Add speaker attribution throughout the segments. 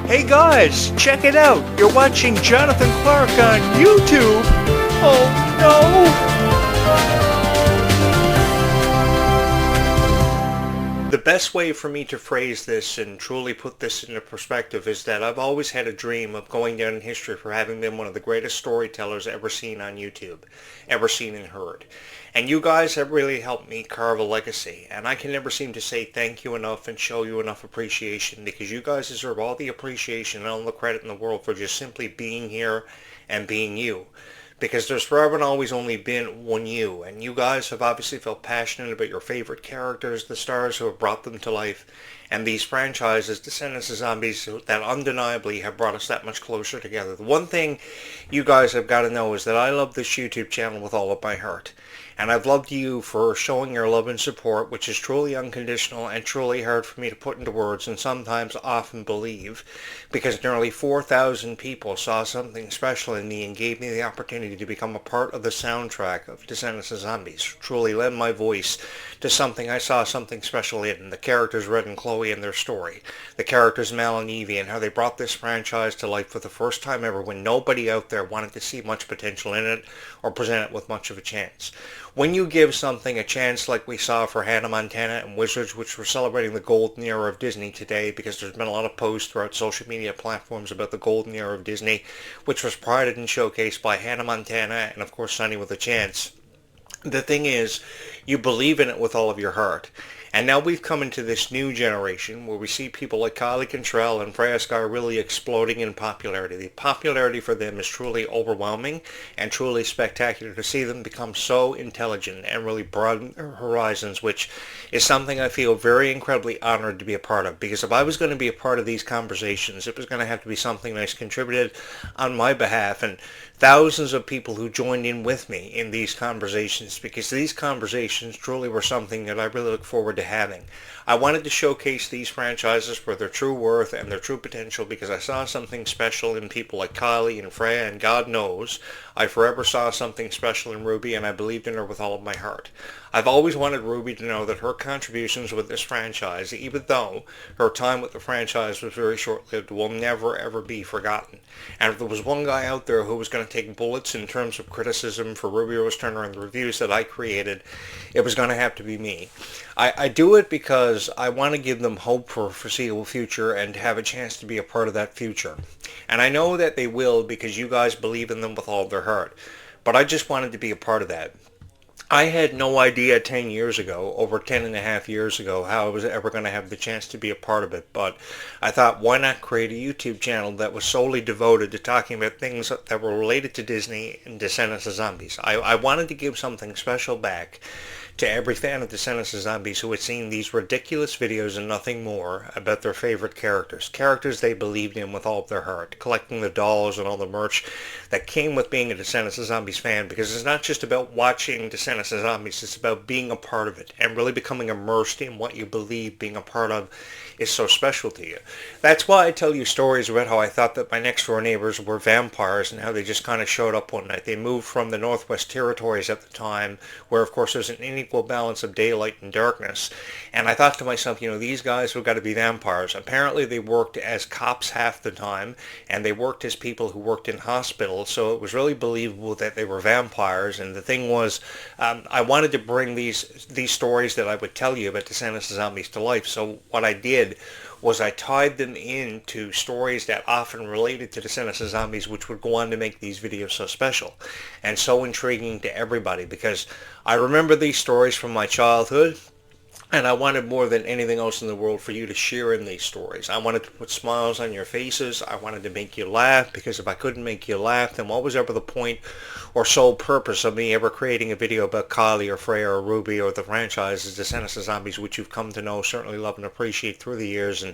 Speaker 1: Hey guys, check it out. You're watching Jonathan Clarke on YouTube. Oh no! The best way for me to phrase this and truly put this into perspective is that I've always had a dream of going down in history for having been one of the greatest storytellers ever seen on YouTube, ever seen and heard. And you guys have really helped me carve a legacy, and I can never seem to say thank you enough and show you enough appreciation, because you guys deserve all the appreciation and all the credit in the world for just simply being here and being you. Because there's forever and always only been one you, and you guys have obviously felt passionate about your favorite characters, the stars who have brought them to life, and these franchises, Descendants of Zombies, that undeniably have brought us that much closer together. The one thing you guys have got to know is that I love this YouTube channel with all of my heart. And I've loved you for showing your love and support, which is truly unconditional and truly hard for me to put into words and sometimes often believe, because nearly 4,000 people saw something special in me and gave me the opportunity to become a part of the soundtrack of Descendants of Zombies. Truly lend my voice to something I saw something special in. The characters Red and Chloe and their story. The characters Mal and Evie and how they brought this franchise to life for the first time ever when nobody out there wanted to see much potential in it or present it with much of a chance. When you give something a chance like we saw for Hannah Montana and Wizards, which we're celebrating the golden era of Disney today because there's been a lot of posts throughout social media platforms about the golden era of Disney, which was prided and showcased by Hannah Montana and of course Sunny with a Chance. The thing is, you believe in it with all of your heart. And now we've come into this new generation where we see people like Kylie Cantrell and Freya Sky really exploding in popularity. The popularity for them is truly overwhelming and truly spectacular to see them become so intelligent and really broaden their horizons, which is something I feel very incredibly honored to be a part of. Because if I was going to be a part of these conversations, it was going to have to be something that's contributed on my behalf, and thousands of people who joined in with me in these conversations, because these conversations truly were something that I really look forward to having. I wanted to showcase these franchises for their true worth and their true potential because I saw something special in people like Kylie and Freya, and God knows I forever saw something special in Ruby, and I believed in her with all of my heart. I've always wanted Ruby to know that her contributions with this franchise, even though her time with the franchise was very short-lived, will never ever be forgotten. And if there was one guy out there who was going to take bullets in terms of criticism for Ruby Rose Turner and the reviews that I created, it was going to have to be me. I do it because I want to give them hope for a foreseeable future and to have a chance to be a part of that future. And I know that they will because you guys believe in them with all of their heart. But I just wanted to be a part of that. I had no idea 10 years ago, over 10 and a half years ago, how I was ever going to have the chance to be a part of it. But I thought, why not create a YouTube channel that was solely devoted to talking about things that were related to Disney and Descendants of Zombies. I wanted to give something special back to every fan of Descendants of Zombies who had seen these ridiculous videos and nothing more about their favorite characters. Characters they believed in with all of their heart. Collecting the dolls and all the merch that came with being a Descendants of Zombies fan, because it's not just about watching Descendants of Zombies, it's about being a part of it and really becoming immersed in what you believe being a part of is so special to you. That's why I tell you stories about how I thought that my next door neighbors were vampires and how they just kind of showed up one night. They moved from the Northwest Territories at the time, where of course there's an unequal balance of daylight and darkness. And I thought to myself, these guys have got to be vampires. Apparently they worked as cops half the time, and they worked as people who worked in hospitals, so it was really believable that they were vampires. And the thing was, I wanted to bring these stories that I would tell you about Descendants of Zombies to life. So what I did was I tied them into stories that often related to Descendants of Zombies, which would go on to make these videos so special and so intriguing to everybody, because I remember these stories from my childhood, and I wanted more than anything else in the world for you to share in these stories. I wanted to put smiles on your faces. I wanted to make you laugh, because if I couldn't make you laugh, then what was ever the point or sole purpose of me ever creating a video about Kylie or Freya or Ruby or the franchises Descendants of Zombies, which you've come to know, certainly love and appreciate through the years, and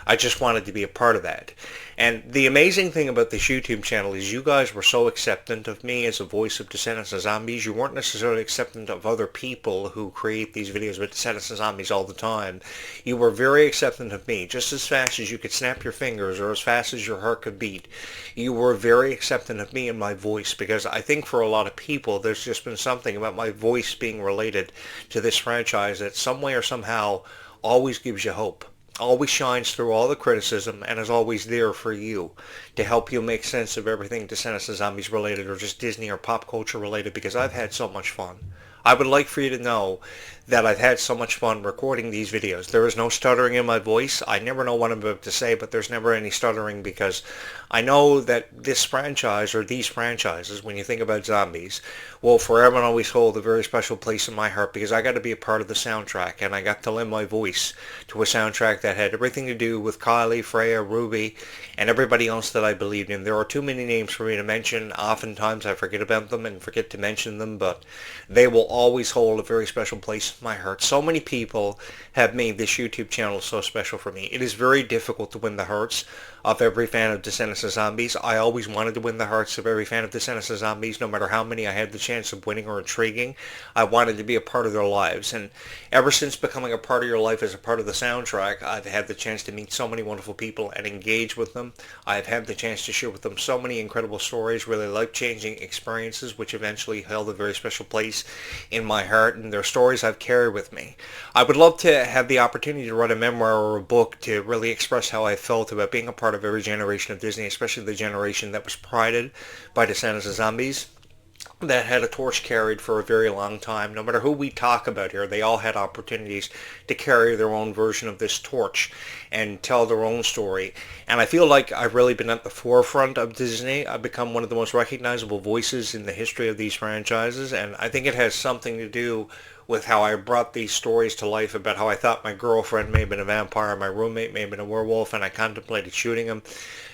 Speaker 1: I just wanted to be a part of that. And the amazing thing about this YouTube channel is you guys were so acceptant of me as a voice of Descendants of Zombies. You weren't necessarily acceptant of other people who create these videos about Descendants of Zombies all the time. You were very acceptant of me, just as fast as you could snap your fingers or as fast as your heart could beat. You were very acceptant of me and my voice, because I think for a lot of people there's just been something about my voice being related to this franchise that some way or somehow always gives you hope. always shines through all the criticism and is always there for you to help you make sense of everything Descendants of Zombies related or just Disney or pop culture related, because I've had so much fun. I would like for you to know that I've had so much fun recording these videos. There is no stuttering in my voice. I never know what I'm about to say, but there's never any stuttering because I know that this franchise or these franchises, when you think about zombies, will forever and always hold a very special place in my heart because I got to be a part of the soundtrack and I got to lend my voice to a soundtrack that had everything to do with Kylie, Freya, Ruby, and everybody else that I believed in. There are too many names for me to mention. Oftentimes I forget about them and forget to mention them, but they will always hold a very special place in my heart. So many people have made this YouTube channel so special for me. It is very difficult to win the hearts of every fan of Descendants of Zombies. I always wanted to win the hearts of every fan of Descendants of Zombies, no matter how many I had the chance of winning or intriguing. I wanted to be a part of their lives. And ever since becoming a part of your life as a part of the soundtrack, I've had the chance to meet so many wonderful people and engage with them. I've had the chance to share with them so many incredible stories, really life-changing experiences, which eventually held a very special place in my heart, and their stories I've carried with me. I would love to have the opportunity to write a memoir or a book to really express how I felt about being a part of every generation of Disney, especially the generation that was prided by Descendants of Zombies, that had a torch carried for a very long time. No matter who we talk about here, they all had opportunities to carry their own version of this torch and tell their own story. And I feel like I've really been at the forefront of Disney. I've become one of the most recognizable voices in the history of these franchises, and I think it has something to do with how I brought these stories to life about how I thought my girlfriend may have been a vampire, my roommate may have been a werewolf, and I contemplated shooting him.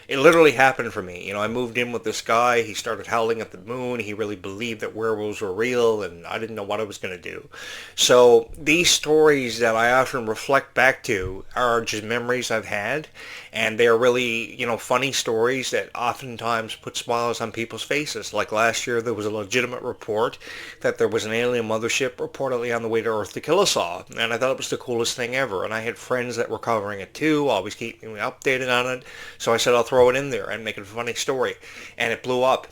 Speaker 1: It literally happened for me. You know, I moved in with this guy. He started howling at the moon. He really believed that werewolves were real, and I didn't know what I was going to do. So these stories that I often reflect back to are just memories I've had, and they're really, funny stories that oftentimes put smiles on people's faces. Like last year, there was a legitimate report that there was an alien mothership reportedly on the way to Earth to kill us all, and I thought it was the coolest thing ever. And I had friends that were covering it too, always keeping me updated on it. So I said I'll throw it in there and make it a funny story, and it blew up.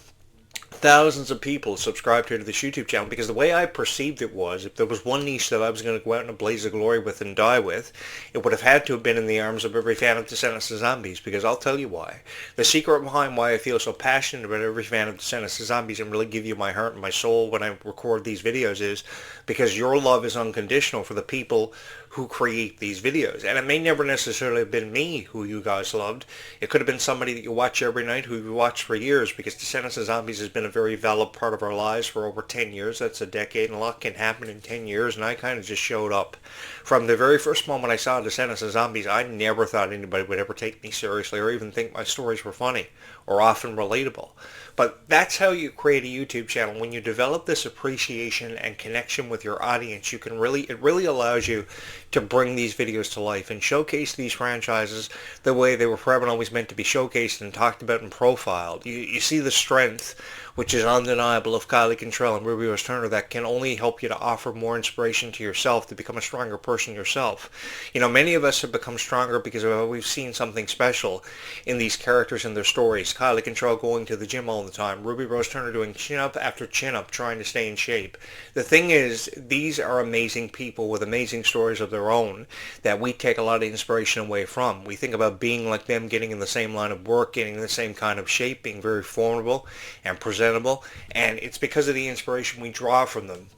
Speaker 1: Thousands of people subscribed here to this YouTube channel because the way I perceived it was, if there was one niche that I was going to go out in a blaze of glory with and die with, it would have had to have been in the arms of every fan of Descendants of Zombies, because I'll tell you why. The secret behind why I feel so passionate about every fan of Descendants of Zombies and really give you my heart and my soul when I record these videos is because your love is unconditional for the people who create these videos. And it may never necessarily have been me who you guys loved. It could have been somebody that you watch every night who you watched for years, because Descendants of Zombies has been a very valid part of our lives for over 10 years. That's a decade, and a lot can happen in 10 years, and I kind of just showed up. From the very first moment I saw Descendants of Zombies, I never thought anybody would ever take me seriously or even think my stories were funny or often relatable. But that's how you create a YouTube channel. When you develop this appreciation and connection with your audience, it really allows you to bring these videos to life and showcase these franchises the way they were forever and always meant to be showcased and talked about and profiled. You see the strength, which is undeniable, of Kylie Cantrell and Ruby Rose Turner, that can only help you to offer more inspiration to yourself to become a stronger person yourself. Many of us have become stronger because we've seen something special in these characters and their stories. Kylie Cantrell going to the gym all the time, Ruby Rose Turner doing chin-up after chin-up, trying to stay in shape. The thing is, these are amazing people with amazing stories of their own that we take a lot of inspiration away from. We think about being like them, getting in the same line of work, getting in the same kind of shape, being very formidable and presentable, and it's because of the inspiration we draw from them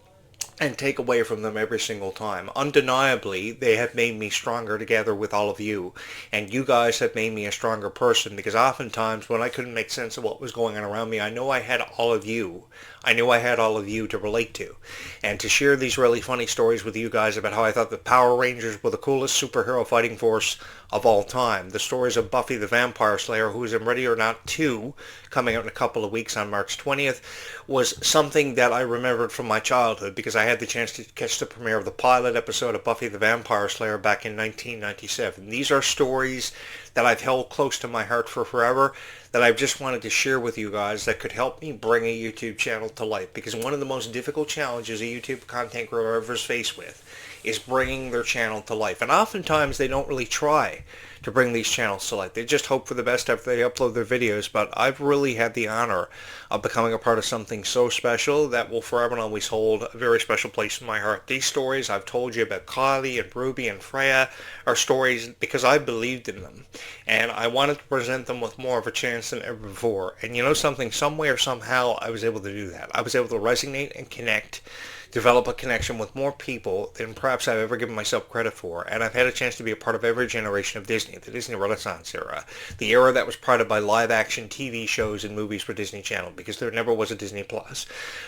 Speaker 1: and take away from them every single time. Undeniably, they have made me stronger together with all of you, and you guys have made me a stronger person, because oftentimes when I couldn't make sense of what was going on around me, I know I had all of you. I knew I had all of you to relate to, and to share these really funny stories with you guys about how I thought the Power Rangers were the coolest superhero fighting force of all time. The stories of Buffy the Vampire Slayer, who is in Ready or Not 2, coming out in a couple of weeks on March 20th, was something that I remembered from my childhood, because I had the chance to catch the premiere of the pilot episode of Buffy the Vampire Slayer back in 1997. These are stories that I've held close to my heart for forever, that I've just wanted to share with you guys, that could help me bring a YouTube channel to life. Because one of the most difficult challenges a YouTube content creator ever is faced with is bringing their channel to life. And oftentimes they don't really try to bring these channels to life. They just hope for the best after they upload their videos. But I've really had the honor of becoming a part of something so special that will forever and always hold a very special place in my heart. These stories I've told you about Kylie and Ruby and Freya are stories because I believed in them. And I wanted to present them with more of a chance than ever before. And you know something? Some way or somehow I was able to do that. I was able to resonate and connect, develop a connection with more people than perhaps I've ever given myself credit for. And I've had a chance to be a part of every generation of Disney, the Disney Renaissance era, the era that was prided by live-action TV shows and movies for Disney Channel, because there never was a Disney Plus.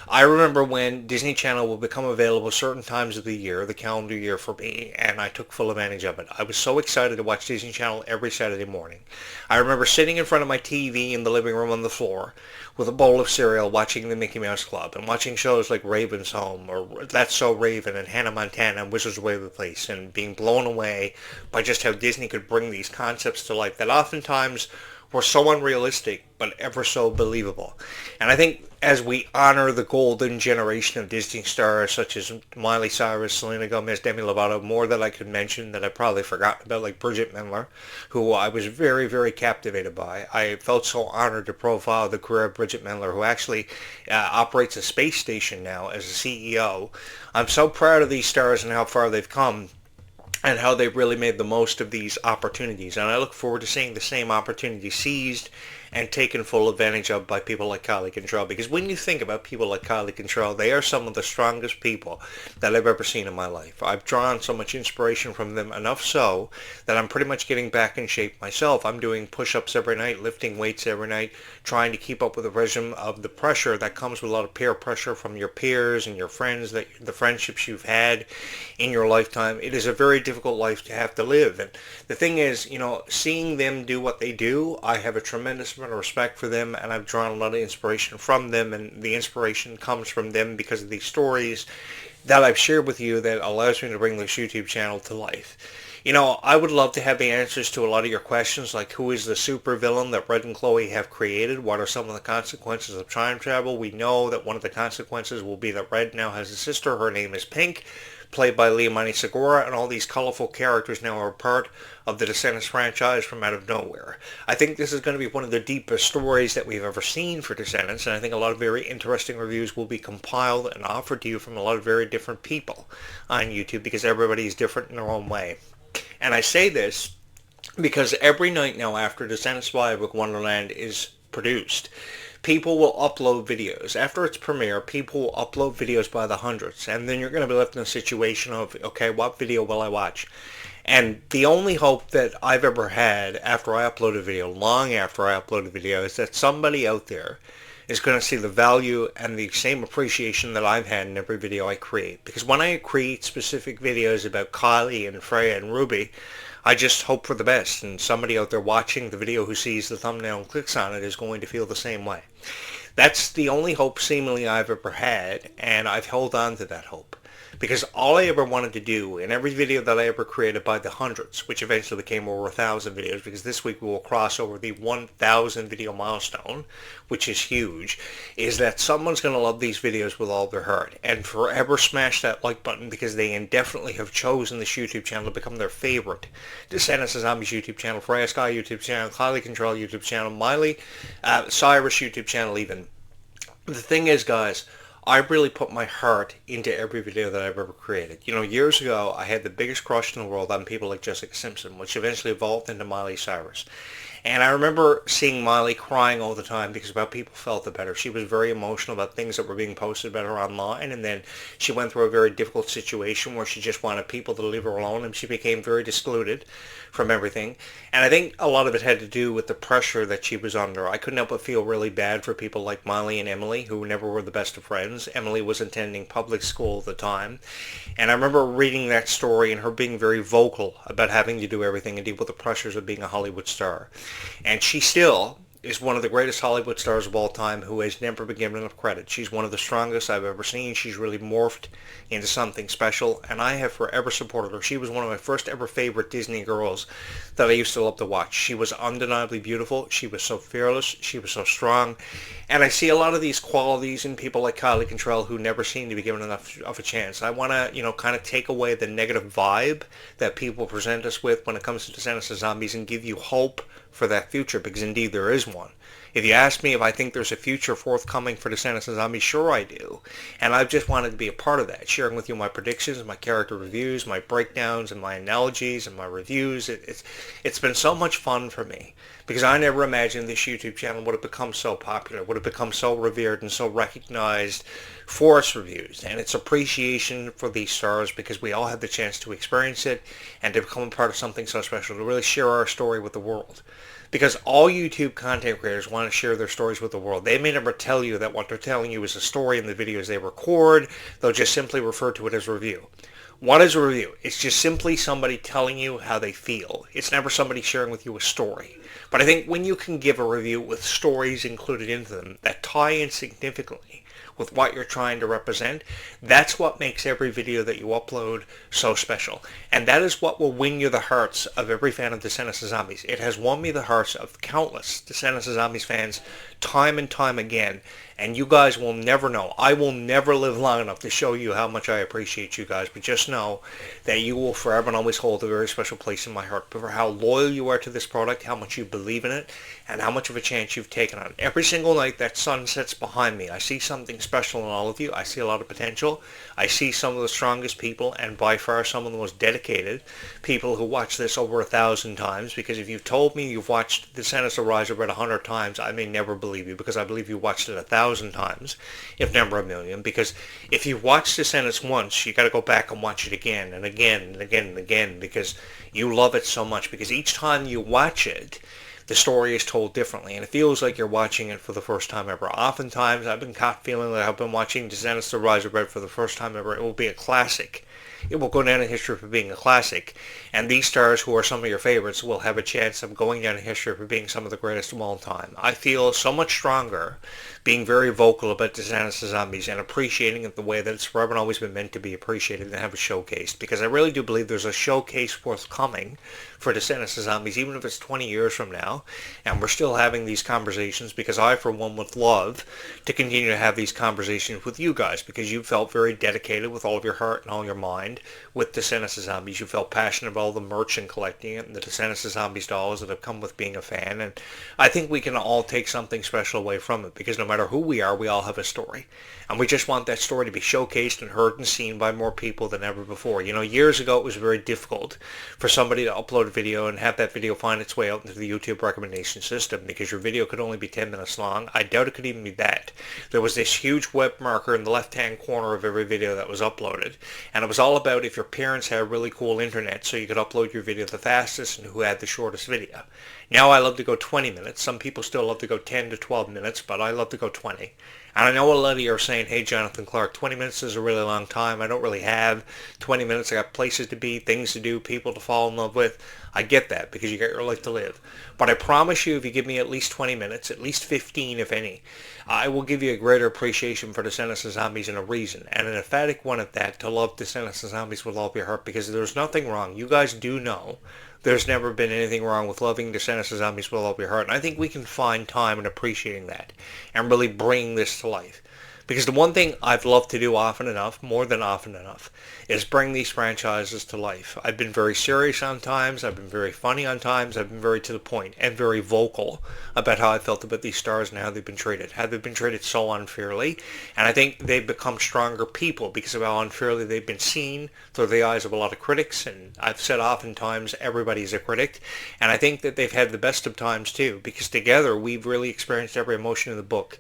Speaker 1: I remember when Disney Channel would become available certain times of the year, the calendar year for me, and I took full advantage of it. I was so excited to watch Disney Channel every Saturday morning. I remember sitting in front of my TV in the living room on the floor with a bowl of cereal watching the Mickey Mouse Club and watching shows like Raven's Home or That's So Raven and Hannah Montana and Wizards of Waverly Place, and being blown away by just how Disney could bring these concepts to life that oftentimes were so unrealistic but ever so believable. And I think as we honor the golden generation of Disney stars such as Miley Cyrus, Selena Gomez, Demi Lovato, more that I could mention that I probably forgotten about, like Bridget Mendler, who I was very, very captivated by. I felt so honored to profile the career of Bridget Mendler, who actually operates a space station now as a CEO. I'm so proud of these stars and how far they've come, and how they've really made the most of these opportunities. And I look forward to seeing the same opportunity seized and taken full advantage of by people like Kylie Control. Because when you think about people like Kylie Control, they are some of the strongest people that I've ever seen in my life. I've drawn so much inspiration from them, enough so that I'm pretty much getting back in shape myself. I'm doing push-ups every night, lifting weights every night, trying to keep up with the regime of the pressure that comes with a lot of peer pressure from your peers and your friends, that the friendships you've had in your lifetime. It is a very difficult life to have to live. And the thing is, you know, seeing them do what they do, I have a tremendous amount of respect for them, and I've drawn a lot of inspiration from them, and the inspiration comes from them because of these stories that I've shared with you that allows me to bring this YouTube channel to life. You know, I would love to have the answers to a lot of your questions, like who is the supervillain that Red and Chloe have created? What are some of the consequences of time travel? We know that one of the consequences will be that Red now has a sister. Her name is Pink, played by Leomani Segura, and all these colorful characters now are part of the Descendants franchise from out of nowhere. I think this is going to be one of the deepest stories that we've ever seen for Descendants, and I think a lot of very interesting reviews will be compiled and offered to you from a lot of very different people on YouTube, because everybody is different in their own way. And I say this because every night now after Descendants With Wonderland is produced, people will upload videos. After its premiere, people will upload videos by the hundreds, and then you're going to be left in a situation of, okay, what video will I watch? And the only hope that I've ever had after I upload a video, long after I upload a video, is that somebody out there is going to see the value and the same appreciation that I've had in every video I create. Because when I create specific videos about Kylie and Freya and Ruby, I just hope for the best, and somebody out there watching the video who sees the thumbnail and clicks on it is going to feel the same way. That's the only hope seemingly I've ever had, and I've held on to that hope. Because all I ever wanted to do in every video that I ever created by the hundreds, which eventually became over 1,000 videos, because this week we will cross over the 1,000 video milestone, which is huge, is that someone's going to love these videos with all their heart and forever smash that like button, because they indefinitely have chosen this YouTube channel to become their favorite. Descendants of Zombies YouTube channel, Freya Sky YouTube channel, Kylie Control YouTube channel, Miley Cyrus YouTube channel even. The thing is, guys, I really put my heart into every video that I've ever created. You know, years ago, I had the biggest crush in the world on people like Jessica Simpson, which eventually evolved into Miley Cyrus. And I remember seeing Miley crying all the time because of how people felt about her. She was very emotional about things that were being posted about her online, and then she went through a very difficult situation where she just wanted people to leave her alone, and she became very discluded from everything. And I think a lot of it had to do with the pressure that she was under. I couldn't help but feel really bad for people like Miley and Emily, who never were the best of friends. Emily was attending public school at the time, and I remember reading that story and her being very vocal about having to do everything and deal with the pressures of being a Hollywood star. And she still, is one of the greatest Hollywood stars of all time who has never been given enough credit. She's one of the strongest I've ever seen. She's really morphed into something special, and I have forever supported her. She was one of my first ever favorite Disney girls that I used to love to watch. She was undeniably beautiful. She was so fearless. She was so strong. And I see a lot of these qualities in people like Kylie Cantrell who never seem to be given enough of a chance. I want to, kind of take away the negative vibe that people present us with when it comes to Descendants of Zombies and give you hope for that future, because indeed there is one. If you ask me if I think there's a future forthcoming for Descendants of Zombies, sure I do. And I've just wanted to be a part of that, sharing with you my predictions, my character reviews, my breakdowns, and my analogies, and my reviews. It's been so much fun for me, because I never imagined this YouTube channel would have become so popular, would have become so revered and so recognized for its reviews and its appreciation for these stars, because we all had the chance to experience it and to become a part of something so special, to really share our story with the world. Because all YouTube content creators want to share their stories with the world. They may never tell you that what they're telling you is a story in the videos they record. They'll just simply refer to it as a review. What is a review? It's just simply somebody telling you how they feel. It's never somebody sharing with you a story. But I think when you can give a review with stories included into them that tie in significantly with what you're trying to represent, that's what makes every video that you upload so special. And that is what will win you the hearts of every fan of Descendants of Zombies. It has won me the hearts of countless Descendants of Zombies fans time and time again. And you guys will never know. I will never live long enough to show you how much I appreciate you guys. But just know that you will forever and always hold a very special place in my heart for how loyal you are to this product, how much you believe in it, and how much of a chance you've taken on it. Every single night that sun sets behind me, I see something special in all of you. I see a lot of potential. I see some of the strongest people, and by far some of the most dedicated people who watch this over 1,000 times. Because if you've told me you've watched Descendants of Rise about 100 times, I may never believe you, because I believe you watched it 1,000 times, if never a million. Because if you've watched Descendants once, you got to go back and watch it again and again and again and again, because you love it so much. Because each time you watch it, the story is told differently, and it feels like you're watching it for the first time ever. Oftentimes, I've been caught feeling that I've been watching Descendants of Rise of Red for the first time ever. It will be a classic. It will go down in history for being a classic, and these stars who are some of your favorites will have a chance of going down in history for being some of the greatest of all time. I feel so much stronger being very vocal about Descendants of Zombies and appreciating it the way that it's forever and always been meant to be appreciated and have it showcased, because I really do believe there's a showcase forthcoming for Descendants of Zombies, even if it's 20 years from now, and we're still having these conversations, because I, for one, would love to continue to have these conversations with you guys, because you felt very dedicated with all of your heart and all your mind with Descendants of Zombies. You felt passionate about all the merch and collecting it, and the Descendants of Zombies dolls that have come with being a fan, and I think we can all take something special away from it, because no matter who we are, we all have a story, and we just want that story to be showcased and heard and seen by more people than ever before. Years ago it was very difficult for somebody to upload a video and have that video find its way out into the YouTube recommendation system, because your video could only be 10 minutes long. I doubt it could even be that. There was this huge web marker in the left-hand corner of every video that was uploaded, and it was all about if your parents had really cool internet so you could upload your video the fastest and who had the shortest video. Now I love to go 20 minutes. Some people still love to go 10 to 12 minutes, but I love to go 20. And I know a lot of you are saying, hey, Jonathan Clarke, 20 minutes is a really long time. I don't really have 20 minutes. I got places to be, things to do, people to fall in love with. I get that, because you got your life to live. But I promise you, if you give me at least 20 minutes, at least 15 if any, I will give you a greater appreciation for Descendants of Zombies, and a reason, and an emphatic one at that, to love Descendants of Zombies with all of your heart, because there's nothing wrong. You guys do know there's never been anything wrong with loving Descendants of Zombies with all of your heart, and I think we can find time in appreciating that and really bring this to life. Because the one thing I've loved to do often enough, more than often enough, is bring these franchises to life. I've been very serious on times, I've been very funny on times, I've been very to the point and very vocal about how I felt about these stars and how they've been treated. How they've been treated so unfairly, and I think they've become stronger people because of how unfairly they've been seen through the eyes of a lot of critics, and I've said oftentimes everybody's a critic, and I think that they've had the best of times too, because together we've really experienced every emotion in the book.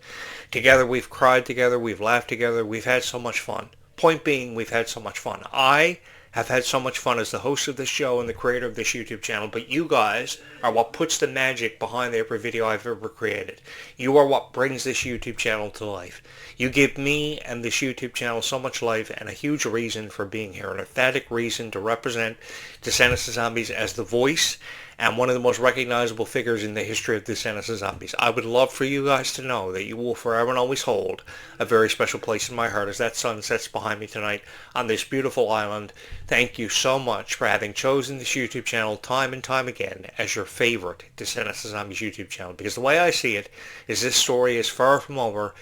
Speaker 1: Together we've cried together, we've laughed together, we've had so much fun. Point being, we've had so much fun. I have had so much fun as the host of this show and the creator of this YouTube channel, but you guys are what puts the magic behind every video I've ever created. You are what brings this YouTube channel to life. You give me and this YouTube channel so much life, and a huge reason for being here, an emphatic reason to represent Descendants of Zombies as the voice and one of the most recognizable figures in the history of Descendants of Zombies. I would love for you guys to know that you will forever and always hold a very special place in my heart as that sun sets behind me tonight on this beautiful island. Thank you so much for having chosen this YouTube channel time and time again as your favorite Descendants of Zombies YouTube channel, because the way I see it is this story is far from over,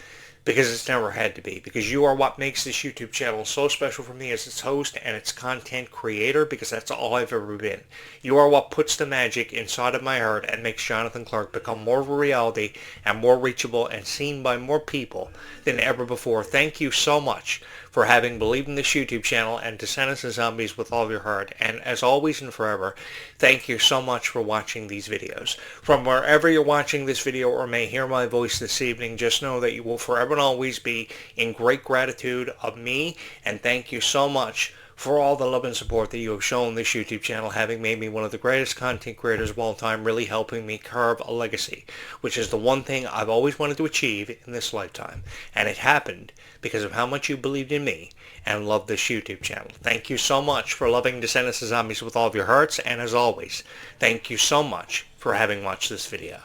Speaker 1: because it's never had to be, because you are what makes this YouTube channel so special for me as its host and its content creator, because that's all I've ever been. You are what puts the magic inside of my heart and makes Jonathan Clarke become more of a reality and more reachable and seen by more people than ever before. Thank you so much for having believed in this YouTube channel and Descendants of Zombies with all of your heart. And as always and forever, thank you so much for watching these videos. From wherever you're watching this video or may hear my voice this evening, just know that you will forever and always be in great gratitude of me, and thank you so much for all the love and support that you have shown this YouTube channel, having made me one of the greatest content creators of all time, really helping me carve a legacy, which is the one thing I've always wanted to achieve in this lifetime. And it happened because of how much you believed in me and loved this YouTube channel. Thank you so much for loving Descendants of Zombies with all of your hearts, and as always, thank you so much for having watched this video.